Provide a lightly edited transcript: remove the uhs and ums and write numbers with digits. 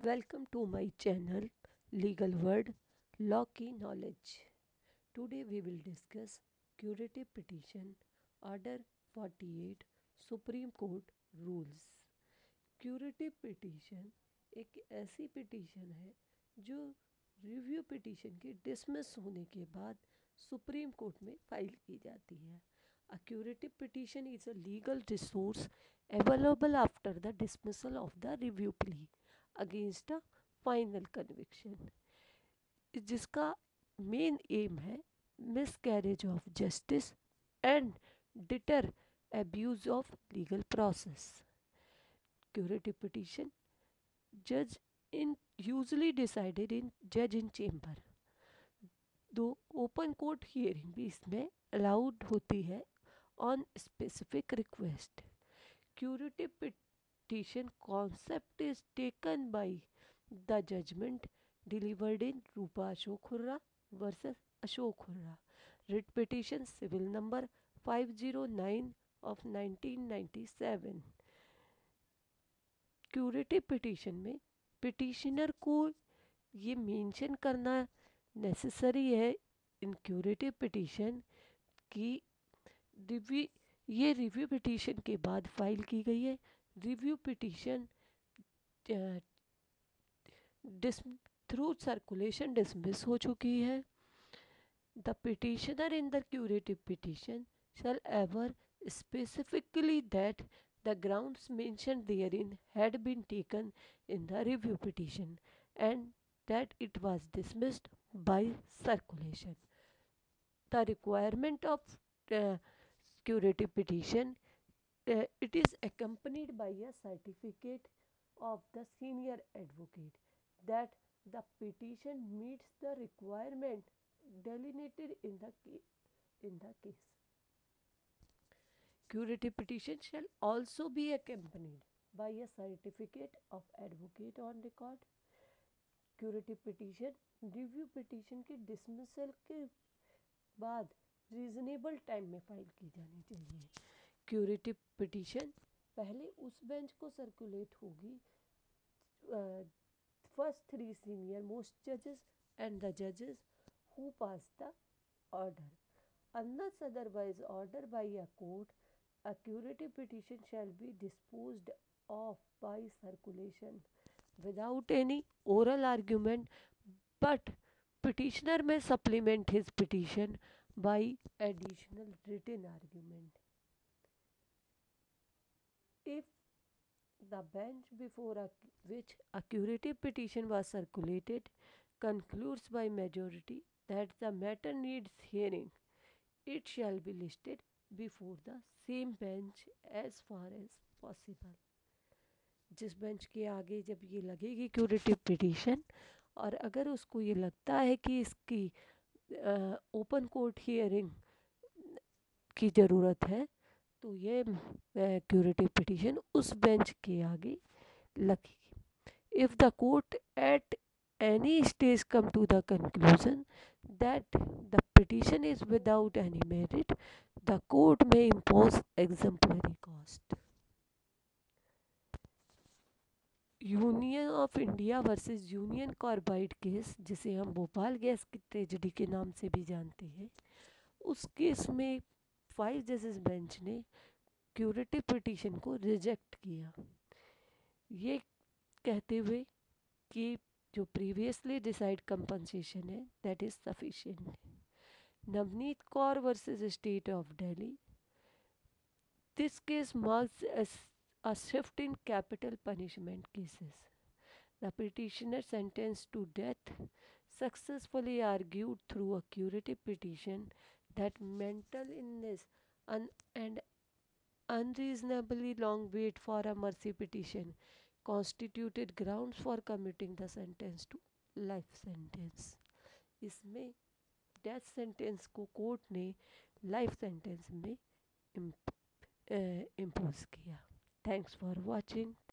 Welcome to my channel Legal Word Law Key Knowledge. Today we will discuss Curative Petition Order 48 Supreme Court Rules. Curative petition एक ऐसी petition है जो review petition के dismiss होने के बाद supreme court में फाइल की जाती है. A curative petition is a legal resource available after the dismissal of the review plea against a final conviction, जिसका मेन एम है miscarriage of justice and deter abuse of legal process. Curative petition judge in usually decided in judge in chamber. दो open court hearing भी इसमें allowed होती है on specific request. Curative petition concept is taken by the judgment delivered in Rupa Ashok Khurra versus Ashok Khurra. Writ petition civil number 509 of 1997. Curative petition में petitioner को ये mention करना necessary है इन curative petition की ये review petition के बाद file की गई है. Review petition through circulation dismiss हो चुकी है. The petitioner in the curative petition shall ever specifically that the grounds mentioned therein had been taken in the review petition and that it was dismissed by circulation. The requirement of curative petition, it is accompanied by a certificate of the senior advocate that the petition meets the requirement delineated in the case. Curative petition shall also be accompanied by a certificate of advocate on record. Curative petition review petition के dismissal के बाद reasonable time में file की जानी चाहिए. Curative petition पहले उस bench को सर्कुलेट होगी फर्स्ट 3 सीनियर मोस्ट जजेस एंड द जजेस who pass the order. Unless otherwise ordered by a court, a curative petition shall be disposed of by circulation without any oral argument, but petitioner may supplement his petition by additional written argument. If the bench before which a curative petition was circulated concludes by majority that the matter needs hearing, it shall be listed before the same bench as far as possible. जिस bench के आगे जब ये लगेगी curative petition और अगर उसको ये लगता है कि इसकी ओपन कोर्ट हियरिंग की ज़रूरत है तो ये क्यूरेटिव पिटीशन उस बेंच के आगे लगेगी. If the court at any stage come to the conclusion that the petition is without any merit, the court may impose exemplary cost. Union of India versus union carbide case, जिसे हम Bhopal gas की tragedy के नाम से भी जानते हैं, उस केस में 5 जजेस बेंच ने क्यूरेटिव पिटीशन को रिजेक्ट किया, ये कहते हुए कि जो प्रीवियसली डिसाइड कंपनसेशन है that is sufficient. Navneet Kaur versus state of Delhi, this case marks a shift in capital punishment cases. The petitioner sentenced to death successfully argued through a curative petition that mental illness and unreasonably long wait for a mercy petition constituted grounds for commuting the sentence to life sentence. इसमें death sentence को court ने life sentence में impose किया. Thanks for watching.